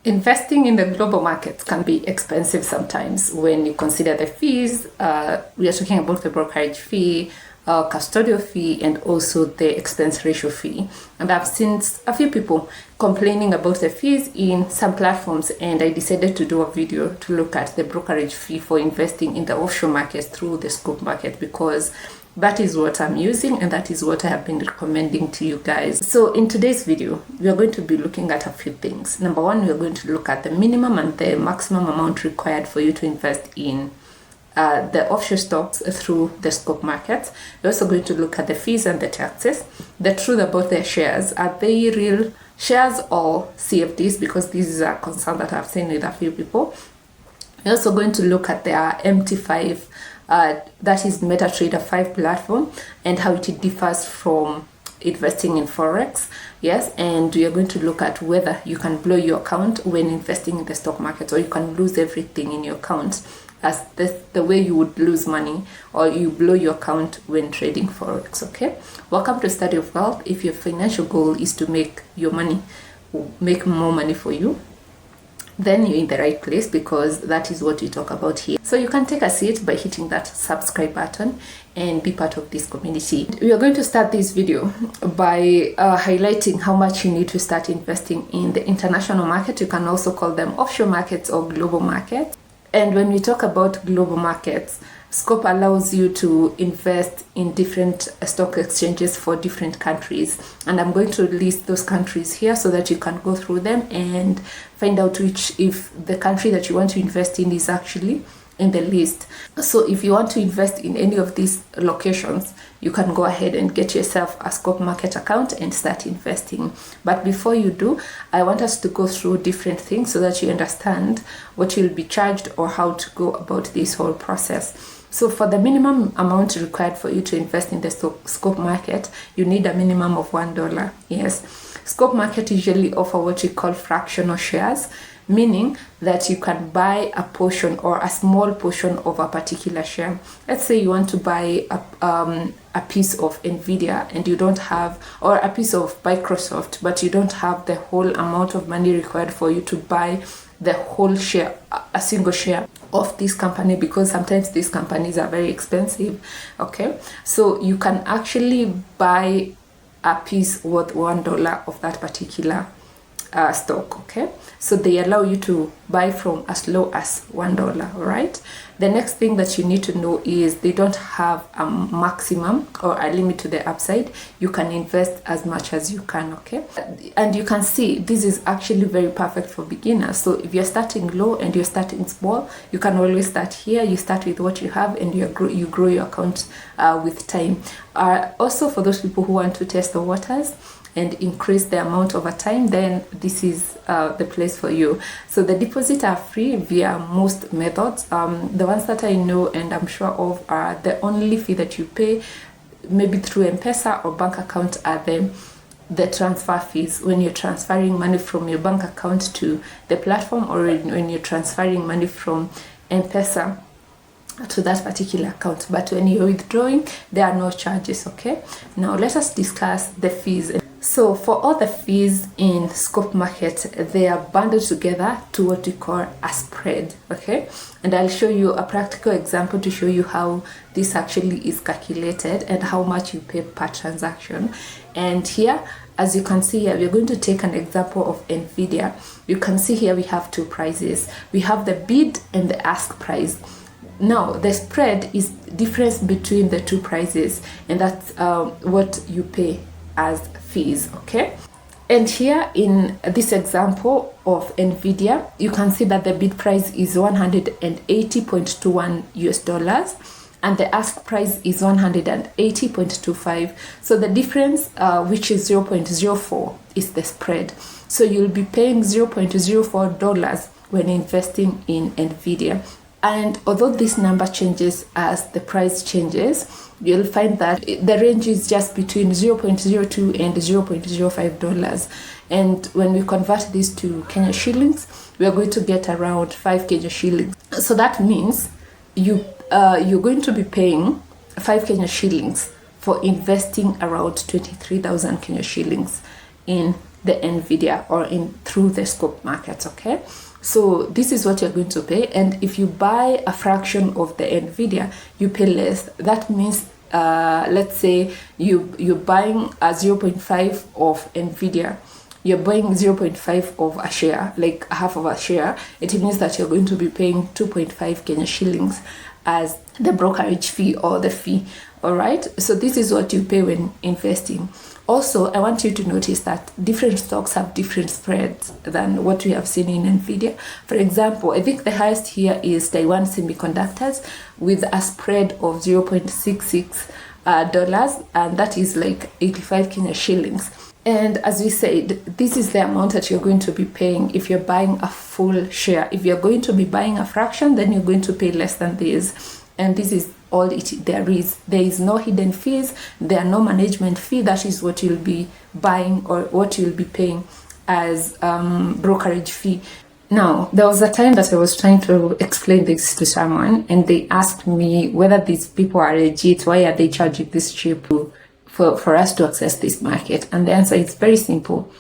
Investing in the global markets can be expensive sometimes when you consider the fees. We are talking about the brokerage fee, custodial fee, and also the expense ratio fee. And I've seen a few people complaining about the fees in some platforms, and I decided to do a video to look at the brokerage fee for investing in the offshore markets through the scope market, because that is what I'm using and that is what I have been recommending to you guys. So in today's video, we are going to be looking at a few things. Number one, we are going to look at the minimum and the maximum amount required for you to invest in the offshore stocks through the scope market. We're also going to look at the fees and the taxes, the truth about their shares. Are they real shares or CFDs? Because this is a concern that I've seen with a few people. We're also going to look at their MT5, that is MetaTrader 5 platform, and how it differs from investing in forex. Yes, and we are going to look at whether you can blow your account when investing in the stock market, or you can lose everything in your account, as the way you would lose money or you blow your account when trading forex. Okay, welcome to Study of Wealth. If your financial goal is to make your money, make more money for you, then you're in the right place, because that is what we talk about here. So you can take a seat by hitting that subscribe button and be part of this community. We are going to start this video by highlighting how much you need to start investing in the international market. You can also call them offshore markets or global markets. And when we talk about global markets, Scope allows you to invest in different stock exchanges for different countries. And I'm going to list those countries here so that you can go through them and find out if the country that you want to invest in is actually in the list. So if you want to invest in any of these locations, you can go ahead and get yourself a Scope Market account and start investing. But before you do, I want us to go through different things so that you understand what you'll be charged or how to go about this whole process. So for the minimum amount required for you to invest in the Scope Market, you need a minimum of $1. Yes, Scope Market usually offer what we call fractional shares, meaning that you can buy a portion or a small portion of a particular share. Let's say you want to buy a piece of Nvidia and you don't have, or a piece of Microsoft, but you don't have the whole amount of money required for you to buy the whole share, a single share of this company, because sometimes these companies are very expensive. Okay, so you can actually buy a piece worth $1 of that particular stock. Okay, so they allow you to buy from as low as $1. All right, the next thing that you need to know is they don't have a maximum or a limit to the upside. You can invest as much as you can. Okay, and you can see this is actually very perfect for beginners. So if you're starting low and you're starting small, you can always start here. You start with what you have and you grow your account with time. Also, for those people who want to test the waters and increase the amount over time, then this is the place for you. So the deposits are free via most methods. The ones that I know and I'm sure of are the only fee that you pay, maybe through M-Pesa or bank account, are the transfer fees when you're transferring money from your bank account to the platform, or when you're transferring money from M-Pesa to that particular account. But when you're withdrawing, there are no charges. Okay, now let us discuss the fees. So for all the fees in Scope Market, they are bundled together to what we call a spread. Okay, and I'll show you a practical example to show you how this actually is calculated and how much you pay per transaction. And here, as you can see here, we're going to take an example of Nvidia. You can see here we have two prices. We have the bid and the ask price. Now the spread is difference between the two prices, and that's what you pay as fees. Okay, and here in this example of Nvidia, you can see that the bid price is $180.21 US, and the ask price is $180.25. So the difference, which is 0.04, is the spread. So you'll be paying $0.04 when investing in Nvidia. And although this number changes as the price changes, you'll find that the range is just between $0.02 and $0.05. And when we convert this to Kenya shillings, we are going to get around 5 Kenya shillings. So that means you're going to be paying 5 Kenya shillings for investing around 23,000 Kenya shillings in the Nvidia or through the scope market. Okay, so this is what you're going to pay, and if you buy a fraction of the Nvidia, you pay less. That means let's say you're buying a 0.5 of Nvidia, you're buying 0.5 of a share, like half of a share. It means that you're going to be paying 2.5 Kenya shillings as the brokerage fee or the fee. All right, so this is what you pay when investing. Also, I want you to notice that different stocks have different spreads than what we have seen in Nvidia. For example, I think the highest here is Taiwan Semiconductors with a spread of $0.66, and that is like 85 Kenya shillings. And as we said, this is the amount that you're going to be paying if you're buying a full share. If you're going to be buying a fraction, then you're going to pay less than this. And this is all there is. There is no hidden fees. There are no management fee. That is what you'll be buying or what you'll be paying as brokerage fee. Now, there was a time that I was trying to explain this to someone, and they asked me whether these people are legit. Why are they charging this cheap for us to access this market? And the answer is very simple.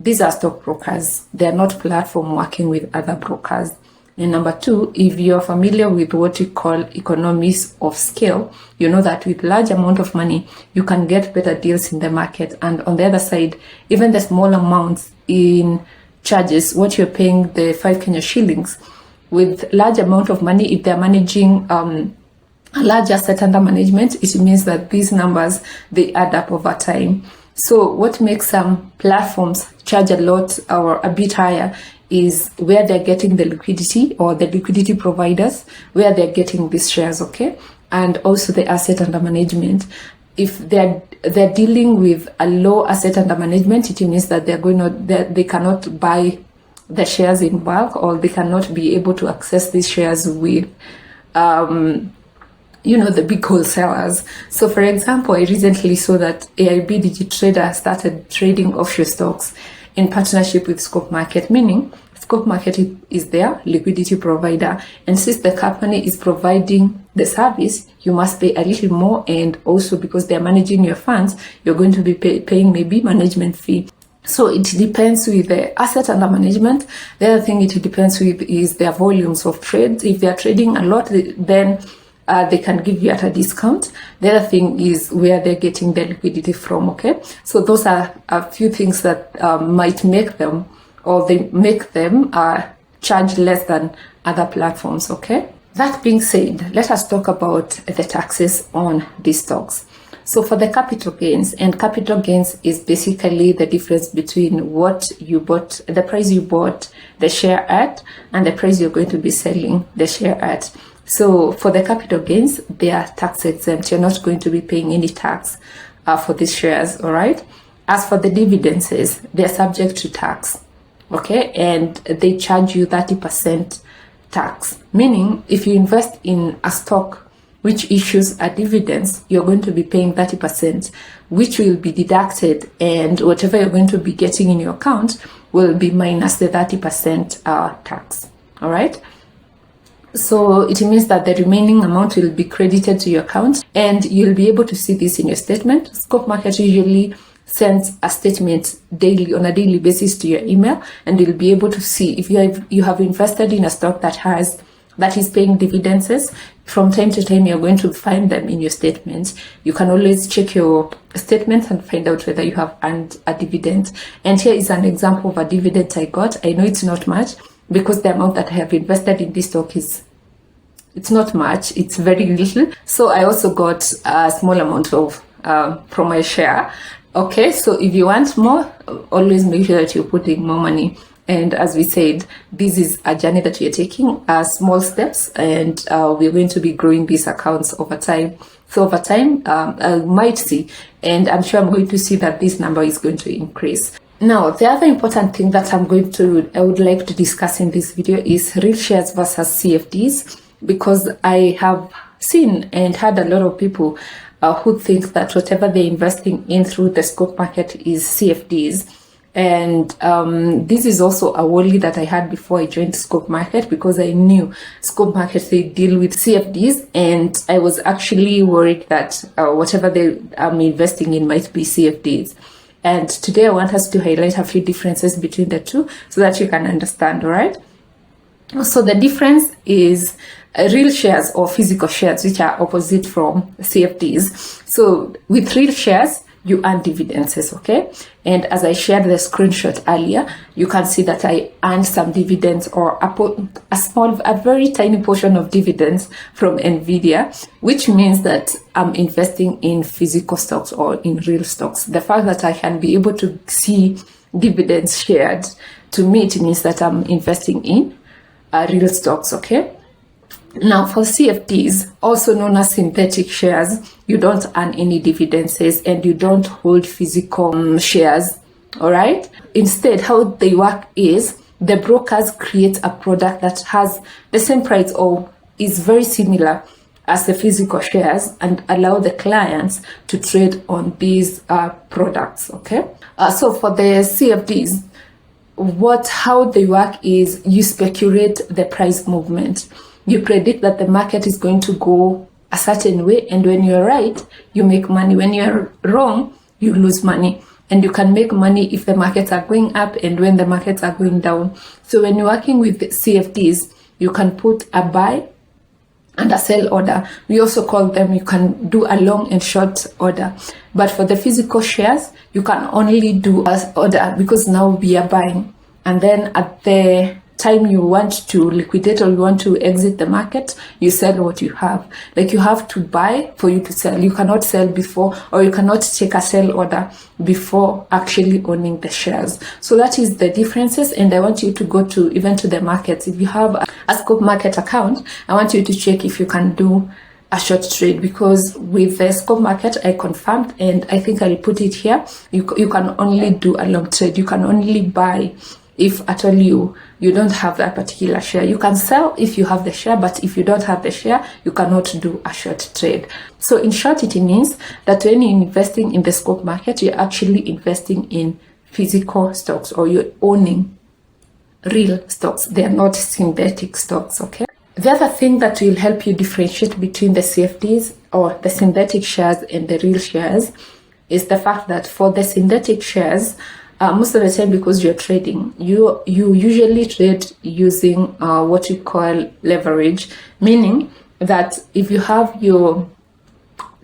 These are stockbrokers. They are not platform working with other brokers. And number two, if you're familiar with what we call economies of scale, you know that with large amount of money, you can get better deals in the market. And on the other side, even the small amounts in charges, what you're paying, the 5 Kenya shillings, with large amount of money, if they're managing a large asset under management, it means that these numbers, they add up over time. So what makes some platforms charge a lot or a bit higher is where they're getting the liquidity, or the liquidity providers, where they're getting these shares, okay? And also the asset under management. If they're dealing with a low asset under management, it means that they cannot buy the shares in bulk, or they cannot be able to access these shares with the big wholesalers. So for example, I recently saw that AIB Digitrader started trading offshore stocks in partnership with Scope Market, meaning Scope Market is their liquidity provider. And since the company is providing the service, you must pay a little more. And also because they're managing your funds, you're going to be paying maybe management fee. So it depends with the asset under management. The other thing it depends with is their volumes of trades. If they're trading a lot, then they can give you at a discount. The other thing is where they're getting their liquidity from, okay? So those are a few things that might make them, or they make them charge less than other platforms, okay? That being said, let us talk about the taxes on these stocks. So for the capital gains, and capital gains is basically the difference between what you bought, the price you bought the share at, and the price you're going to be selling the share at. So for the capital gains, they are tax exempt. You're not going to be paying any tax for these shares, all right? As for the dividends, they're subject to tax, okay? And they charge you 30% tax, meaning if you invest in a stock which issues a dividends, you're going to be paying 30%, which will be deducted, and whatever you're going to be getting in your account will be minus the 30% tax, all right? So it means that the remaining amount will be credited to your account, and you'll be able to see this in your statement. Scope Market usually sends a statement daily, on a daily basis, to your email, and you'll be able to see if you have invested in a stock that is paying dividends. From time to time, you're going to find them in your statements. You can always check your statements and find out whether you have earned a dividend. And here is an example of a dividend I got. I know it's not much, because the amount that I have invested in this stock it's not much, it's very little. So I also got a small amount of from my share. Okay, so if you want more, always make sure that you're putting more money. And as we said, this is a journey that we are taking, small steps, and we're going to be growing these accounts over time. So over time, I might see, and I'm sure I'm going to see that this number is going to increase. Now, the other important thing that I would like to discuss in this video is real shares versus CFDs, because I have seen and heard a lot of people who think that whatever they're investing in through the Scope Market is CFDs. And this is a worry that I had before I joined Scope Market, because I knew Scope Market, they deal with CFDs, and I was actually worried that whatever I'm investing in might be CFDs. And today I want us to highlight a few differences between the two so that you can understand, all right? So the difference is real shares or physical shares, which are opposite from CFDs. So with real shares, you earn dividends, okay? And as I shared the screenshot earlier, you can see that I earned some dividends, or a very tiny portion of dividends from Nvidia, which means that I'm investing in physical stocks or in real stocks. The fact that I can be able to see dividends shared, to me, it means that I'm investing in real stocks, okay? Now, for CFDs, also known as synthetic shares, you don't earn any dividends and you don't hold physical shares, all right? Instead, how they work is the brokers create a product that has the same price or is very similar as the physical shares and allow the clients to trade on these products, okay? So for the CFDs, how they work is you speculate the price movement. You predict that the market is going to go a certain way, and when you're right, you make money. When you're wrong, you lose money. And you can make money if the markets are going up and when the markets are going down. So when you're working with CFDs, you can put a buy and a sell order. We also call them, you can do a long and short order. But for the physical shares, you can only do an order because now we are buying. And then at the time you want to liquidate or you want to exit the market, you sell what you have. Like you have to buy for you to sell. You cannot sell before, or you cannot take a sell order before actually owning the shares. So that is the differences. And I want you to go to even to the markets. If you have a Scope Market account, I want you to check if you can do a short trade, because with the Scope Market I confirmed, and I think I'll put it here, you can only do a long trade. You can only buy if at all you don't have that particular share. You can sell if you have the share, but if you don't have the share, you cannot do a short trade. So in short, it means that when you're investing in the Scope Market, you're actually investing in physical stocks, or you're owning real stocks. They're not synthetic stocks, okay? The other thing that will help you differentiate between the CFDs or the synthetic shares and the real shares is the fact that for the synthetic shares, most of the time, because you're trading, you usually trade using what we call leverage, meaning that if you have your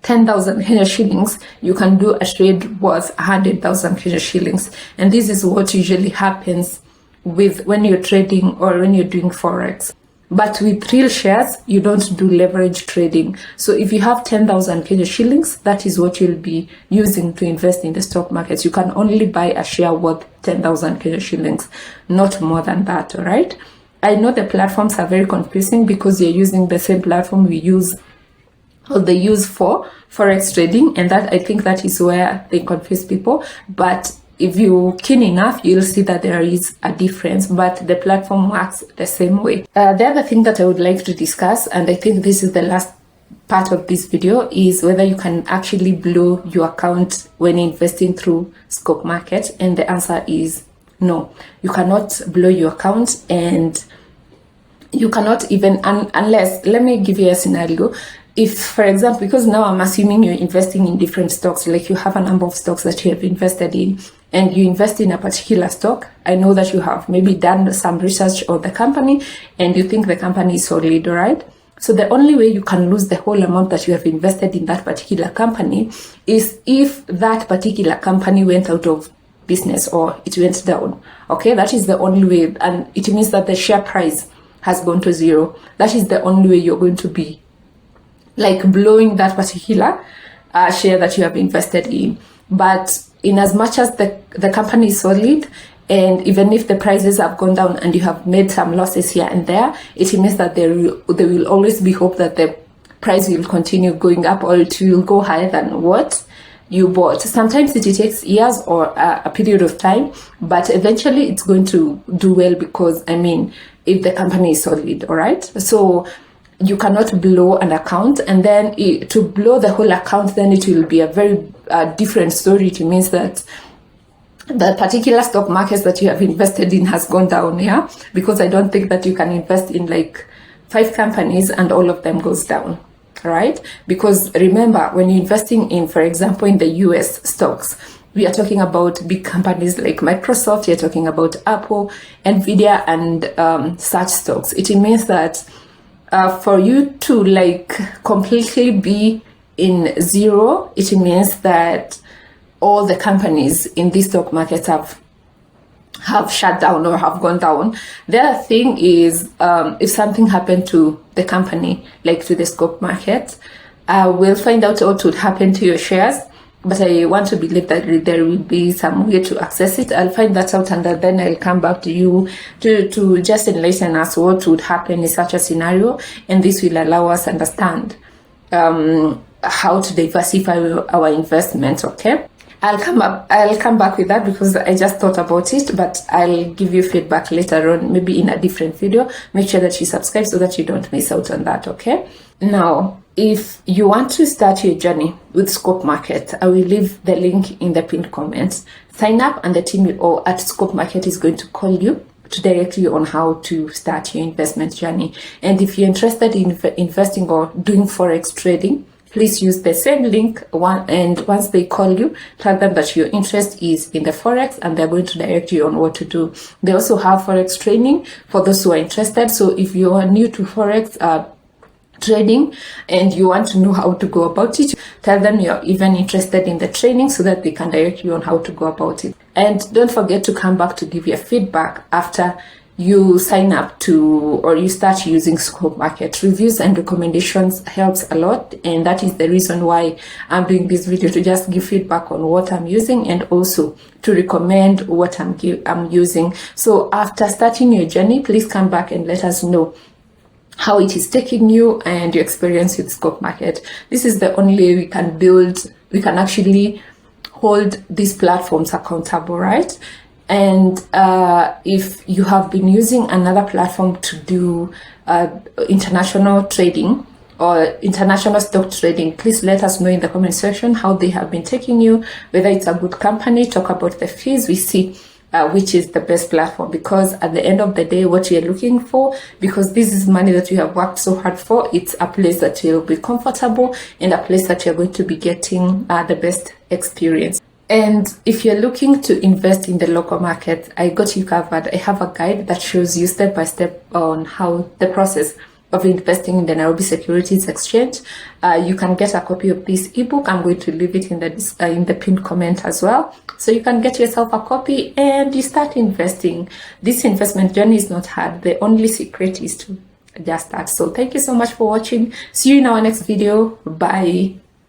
10,000 Kenya shillings, you can do a trade worth 100,000 Kenya shillings. And this is what usually happens with when you're trading or when you're doing forex. But with real shares, you don't do leverage trading. So if you have 10,000 Kenya shillings, that is what you'll be using to invest in the stock markets. You can only buy a share worth 10,000 Kenya shillings, not more than that, all right? I know the platforms are very confusing because you're using the same platform we use, or they use for forex trading, and that I think that is where they confuse people. But if you're keen enough, you'll see that there is a difference, but the platform works the same way. The other thing that I would like to discuss, and I think this is the last part of this video, is whether you can actually blow your account when investing through Scope Market. And the answer is no. You cannot blow your account, and you cannot even, unless, let me give you a scenario. If, for example, because now I'm assuming you're investing in different stocks, like you have a number of stocks that you have invested in, and you invest in a particular stock, I know that you have maybe done some research on the company and you think the company is solid, right? So the only way you can lose the whole amount that you have invested in that particular company is if that particular company went out of business or it went down, okay? That is the only way, and it means that the share price has gone to zero. That is the only way you're going to be like blowing that particular share that you have invested in. But in as much as the company is solid, and even if the prices have gone down and you have made some losses here and there, it means that there will always be hope that the price will continue going up, or it will go higher than what you bought. Sometimes it takes years or a period of time, but eventually it's going to do well, because I mean, if the company is solid, all right? So you cannot blow an account, and then to blow the whole account, then it will be a very different story. It means that the particular stock markets that you have invested in has gone down, yeah? Because I don't think that you can invest in like 5 companies and all of them goes down, right? Because remember, when you're investing in, for example, in the US stocks, We are talking about big companies like Microsoft, you're talking about Apple, Nvidia, and such stocks. It means that for you to like completely be in zero, it means that all the companies in these stock markets have shut down or have gone down. The other thing is, if something happened to the company, like to the stock market, we'll find out what would happen to your shares. But I want to believe that there will be some way to access it. I'll find that out, and then I'll come back to you to just enlighten us what would happen in such a scenario, and this will allow us to understand how to diversify our investments. Okay, I'll come back with that because I just thought about it, but I'll give you feedback later on, maybe in a different video. Make sure that you subscribe so that you don't miss out on that. Okay, now if you want to start your journey with Scope Market, I will leave the link in the pinned comments. Sign up, and the team at Scope Market is going to call you to direct you on how to start your investment journey. And if you're interested in investing or doing forex trading, please use the same link. And once they call you, tell them that your interest is in the forex, and they're going to direct you on what to do. They also have forex training for those who are interested. So if you are new to forex trading and you want to know how to go about it, tell them you're even interested in the training so that they can direct you on how to go about it. And don't forget to come back to give your feedback after you sign up to or you start using Scope Market. Reviews and recommendations helps a lot, and that is the reason why I'm doing this video, to just give feedback on what I'm using and also to recommend what I'm using. So after starting your journey, please come back and let us know how it is taking you and your experience with Scope Market. This is the only way we can actually hold these platforms accountable, right? And if you have been using another platform to do international trading or international stock trading, please let us know in the comment section how they have been taking you, whether it's a good company. Talk about the fees. We see which is the best platform, because at the end of the day, what you're looking for, because this is money that you have worked so hard for, it's a place that you'll be comfortable and a place that you're going to be getting the best experience. And if you're looking to invest in the local market, I got you covered. I have a guide that shows you step by step on how the process of investing in the Nairobi Securities Exchange. You can get a copy of this ebook. I'm going to leave it in the pinned comment as well, so you can get yourself a copy and you start investing. This investment journey is not hard. The only secret is to just start. So thank you so much for watching. See you in our next video. Bye.